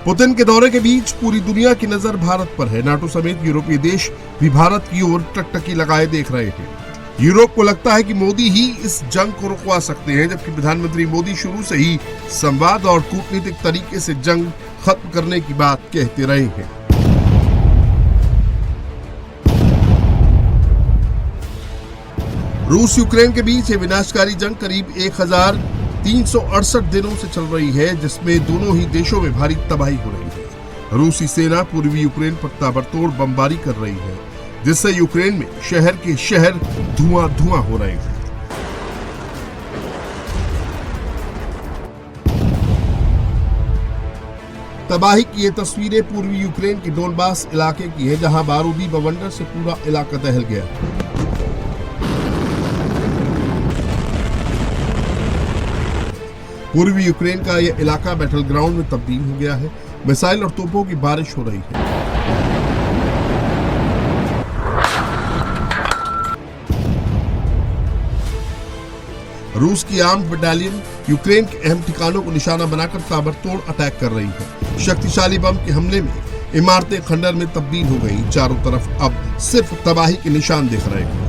Putin के दौरे के बीच पूरी दुनिया की नजर भारत पर है। नाटो समेत यूरोपीय देश भी भारत की ओर टकटकी लगाए देख रहे हैं। यूरोप को लगता है कि मोदी ही इस जंग को रुकवा सकते हैं, जबकि प्रधानमंत्री मोदी शुरू से ही संवाद और कूटनीतिक तरीके से जंग खत्म करने की बात कहते रहे हैं। रूस यूक्रेन के बीच ये विनाशकारी जंग करीब 1368 दिनों से चल रही है, जिसमें दोनों ही देशों में भारी तबाही हो रही है। रूसी सेना पूर्वी यूक्रेन पर ताबड़तोड़ बमबारी कर रही है, जिससे यूक्रेन में शहर के शहर धुआं हो रहे हैं। तबाही की ये तस्वीरें पूर्वी यूक्रेन के डोनबास इलाके की है, जहां बारूदी बवंडर से पूरा इलाका दहल गया। पूर्वी यूक्रेन का यह इलाका बैटल ग्राउंड में तब्दील हो गया है। मिसाइल और तोपों की बारिश हो रही है। रूस की आर्म्ड बटालियन यूक्रेन के अहम ठिकानों को निशाना बनाकर ताबड़तोड़ अटैक कर रही है। शक्तिशाली बम के हमले में इमारतें खंडर में तब्दील हो गई। चारों तरफ अब सिर्फ तबाही के निशान दिख रहे हैं।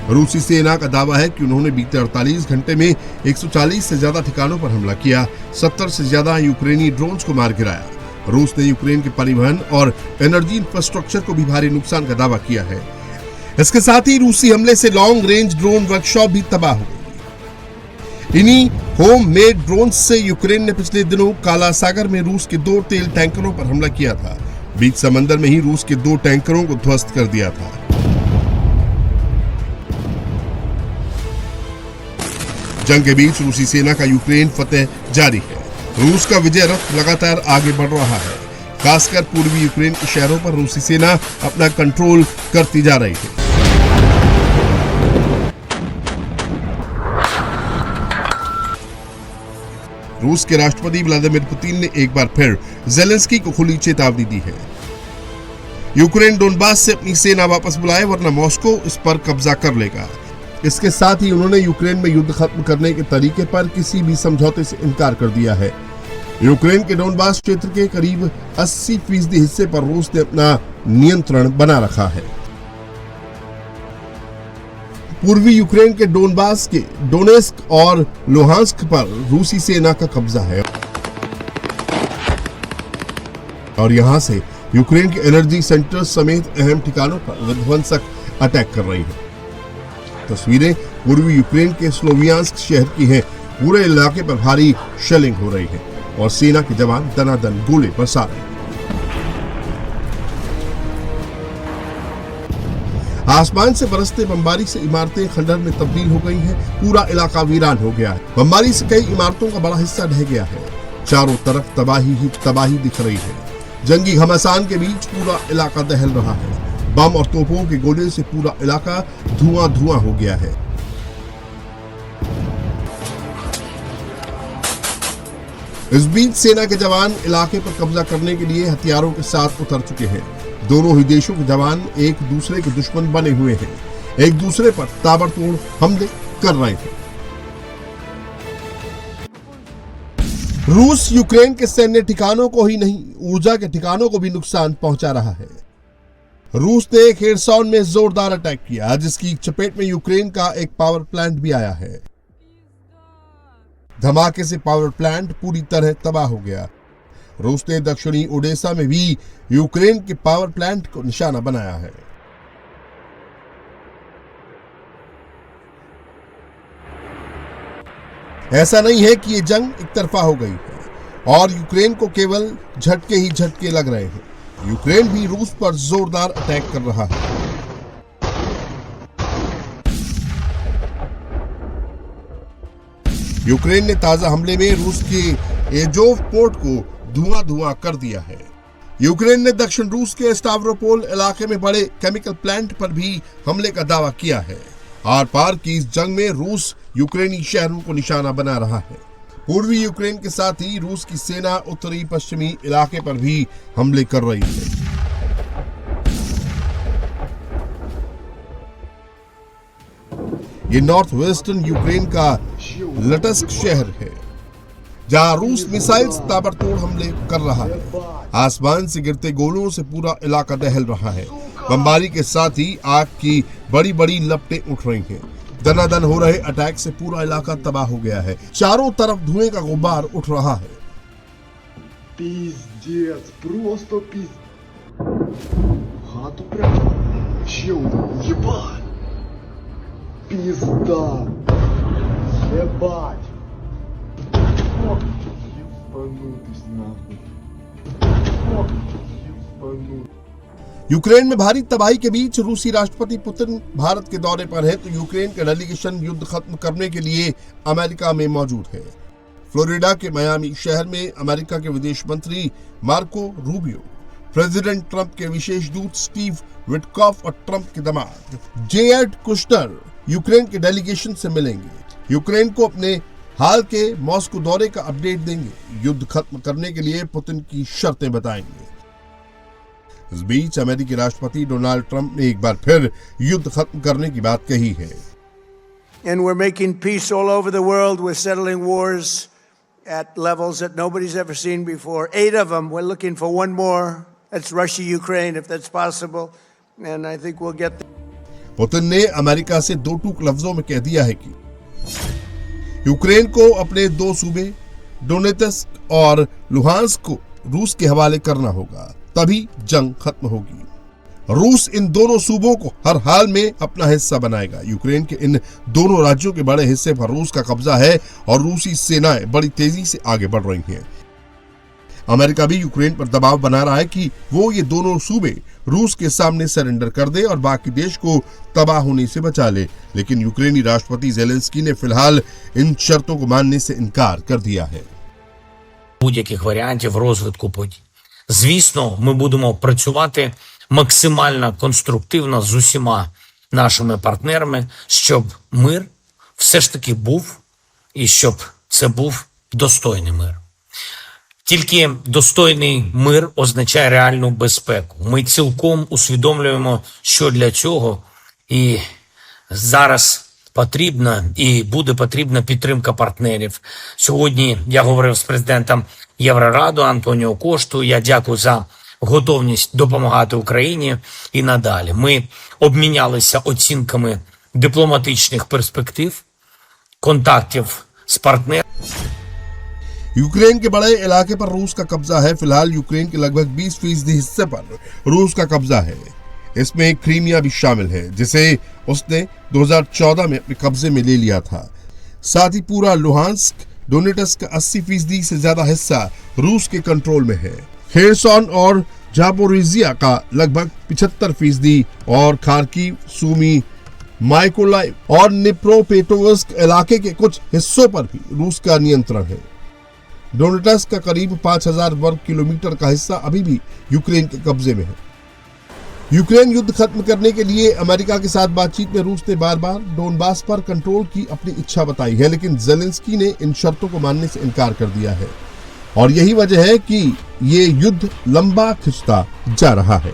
रूसी सेना का दावा है कि उन्होंने बीते 48 घंटे में 140 से ज्यादा ठिकानों पर हमला किया, 70 से ज्यादा यूक्रेनी ड्रोन्स को मार गिराया। रूस ने यूक्रेन के परिवहन और एनर्जी इंफ्रास्ट्रक्चर को भी भारी नुकसान का दावा किया है। इसके साथ ही रूसी हमले से लॉन्ग रेंज ड्रोन वर्कशॉप भी तबाह हो गई। इन्हीं होम मेड ड्रोन से यूक्रेन ने पिछले दिनों काला सागर में रूस के 2 तेल टैंकरों पर हमला किया था। बीच समंदर में ही रूस के 2 टैंकरों को ध्वस्त कर दिया था। जंग के बीच रूसी सेना का यूक्रेन फतेह जारी है। रूस का विजय रथ लगातार आगे बढ़ रहा है। खासकर पूर्वी यूक्रेन के शहरों पर रूसी सेना अपना कंट्रोल करती जा रही है। रूस के राष्ट्रपति व्लादिमीर पुतिन ने एक बार फिर ज़ेलेंस्की को खुली चेतावनी दी है। यूक्रेन डोनबास से अपनी सेना वापस बुलाए, वरना मॉस्को इस पर कब्जा कर लेगा। इसके साथ ही उन्होंने यूक्रेन में युद्ध खत्म करने के तरीके पर किसी भी समझौते से इनकार कर दिया है। यूक्रेन के डोनबास क्षेत्र के करीब 80% हिस्से पर रूस ने अपना नियंत्रण बना रखा है। पूर्वी यूक्रेन के डोनबास के डोनेस्क और लुहांस्क पर रूसी सेना का कब्जा है और यहां से यूक्रेन के एनर्जी सेंटर समेत अहम ठिकानों पर विध्वंसक अटैक कर रही है। तस्वीरें पूर्वी यूक्रेन के स्लोवियांस्क शहर की हैं। पूरे इलाके पर भारी शेलिंग हो रही है और सेना के जवान दनादन गोले बरसा रहे हैं। आसमान से बरसते बमबारी से इमारतें खंडर में तब्दील हो गई हैं। पूरा इलाका वीरान हो गया है। बमबारी से कई इमारतों का बड़ा हिस्सा ढह गया है। चारों तरफ तबाही ही तबाही दिख रही है। जंगी घमासान के बीच पूरा इलाका दहल रहा है। बम और तोपों के गोले से पूरा इलाका धुआं हो गया है। इस बीच सेना के जवान इलाके पर कब्जा करने के लिए हथियारों के साथ उतर चुके हैं। दोनों ही देशों के जवान एक दूसरे के दुश्मन बने हुए हैं, एक दूसरे पर ताबड़तोड़ हमले कर रहे हैं। रूस यूक्रेन के सैन्य ठिकानों को ही नहीं, ऊर्जा के ठिकानों को भी नुकसान पहुंचा रहा है। रूस ने खेरसॉन में जोरदार अटैक किया, जिसकी चपेट में यूक्रेन का एक पावर प्लांट भी आया है। धमाके से पावर प्लांट पूरी तरह तबाह हो गया। रूस ने दक्षिणी ओडेसा में भी यूक्रेन के पावर प्लांट को निशाना बनाया है। ऐसा नहीं है कि ये जंग एक तरफा हो गई है और यूक्रेन को केवल झटके ही झटके लग रहे हैं। यूक्रेन भी रूस पर जोरदार अटैक कर रहा है। यूक्रेन ने ताजा हमले में रूस के एजोव पोर्ट को धुआं कर दिया है। यूक्रेन ने दक्षिण रूस के स्टावरोपोल इलाके में बड़े केमिकल प्लांट पर भी हमले का दावा किया है। आर पार की इस जंग में रूस यूक्रेनी शहरों को निशाना बना रहा है। पूर्वी यूक्रेन के साथ ही रूस की सेना उत्तरी पश्चिमी इलाके पर भी हमले कर रही है। ये नॉर्थ वेस्टर्न यूक्रेन का लटस्क शहर है, जहां रूस मिसाइल्स ताबड़तोड़ हमले कर रहा है। आसमान से गिरते गोलों से पूरा इलाका दहल रहा है। बमबारी के साथ ही आग की बड़ी बड़ी लपटें उठ रही हैं। दनादन हो रहे अटैक से पूरा इलाका तबाह हो गया है। चारों तरफ धुएं का गुब्बार उठ रहा है। Пиздец, просто пиздец. Хату прям. Чё? Ебать. Пизда. Ебать. Ебанутый нахуй. Ебанутый. यूक्रेन में भारी तबाही के बीच रूसी राष्ट्रपति पुतिन भारत के दौरे पर है, तो यूक्रेन का डेलीगेशन युद्ध खत्म करने के लिए अमेरिका में मौजूद है। फ्लोरिडा के मियामी शहर में अमेरिका के विदेश मंत्री मार्को रूबियो, प्रेसिडेंट ट्रंप के विशेष दूत स्टीव विटकॉफ और ट्रंप के दामाद जेएड कुशनर यूक्रेन के डेलीगेशन से मिलेंगे। यूक्रेन को अपने हाल के मॉस्को दौरे का अपडेट देंगे। युद्ध खत्म करने के लिए पुतिन की शर्तें बताएंगे। इस बीच अमेरिकी राष्ट्रपति डोनाल्ड ट्रंप ने एक बार फिर युद्ध खत्म करने की बात कही है। And we're making peace all over the world. We're settling wars at levels that nobody's ever seen before. 8 of them. We're looking for one more. That's Russia, Ukraine, if that's possible. And I think we'll get there. Putin ने America से दो टूक लफ्जों में कह दिया है कि Ukraine को अपने 2 सूबे डोनेत्स्क और लुहांस्क को रूस के हवाले करना होगा, तभी जंग खत्म होगी। रूस इन दोनों सूबों को हर हाल में अपना हिस्सा बनाएगा। यूक्रेन के इन दोनों राज्यों के बड़े हिस्से पर रूस का कब्जा है और रूसी सेनाएं बड़ी तेजी से आगे बढ़ रही हैं। अमेरिका भी यूक्रेन पर दबाव बना रहा है कि वो ये दोनों सूबे रूस के सामने सरेंडर कर दे और बाकी देश को तबाह होने से बचा ले। लेकिन यूक्रेनी राष्ट्रपति ज़ेलेंस्की ने फिलहाल इन शर्तों को मानने से इनकार कर दिया है। Будь-яких варіантів розвитку подій. Звісно, ми будемо працювати максимально конструктивно з усіма нашими партнерами, щоб мир все ж таки був і щоб це був достойний мир. Тільки достойний мир означає реальну безпеку. Ми цілком усвідомлюємо, що для цього і зараз потрібна і буде потрібна підтримка партнерів. Сьогодні я говорив з президентом Єврораду Антоніо Кошту. Я дякую за готовність допомагати Україні і надалі. Ми обмінялися оцінками дипломатичних перспектив, контактів з партнерами. यूक्रेन के बड़े इलाके पर रूस का कब्जा है। फिलहाल यूक्रेन के लगभग 20% हिस्से पर रूस का कब्जा है। इसमें क्रीमिया भी शामिल है, जिसे उसने 2014 में अपने कब्जे में ले लिया था। साथ ही पूरा लुहांस्क, डोनेट्स्क का 80% से ज्यादा हिस्सा रूस के कंट्रोल में है। खेरसॉन और जापोरिजिया का लगभग 75% और खार्किव, सूमी, माइकोलाइव और निप्रोपेट्रोव्स्क इलाके के कुछ हिस्सों पर भी रूस का नियंत्रण है। डोनेट्स्क का करीब 5000 वर्ग किलोमीटर का हिस्सा अभी भी यूक्रेन के कब्जे में है। यूक्रेन युद्ध खत्म करने के लिए अमेरिका के साथ बातचीत में रूस ने बार बार डोनबास पर कंट्रोल की अपनी इच्छा बताई है, लेकिन ज़ेलेंस्की ने इन शर्तों को मानने से इनकार कर दिया है और यही वजह है कि ये युद्ध लंबा खिंचता जा रहा है।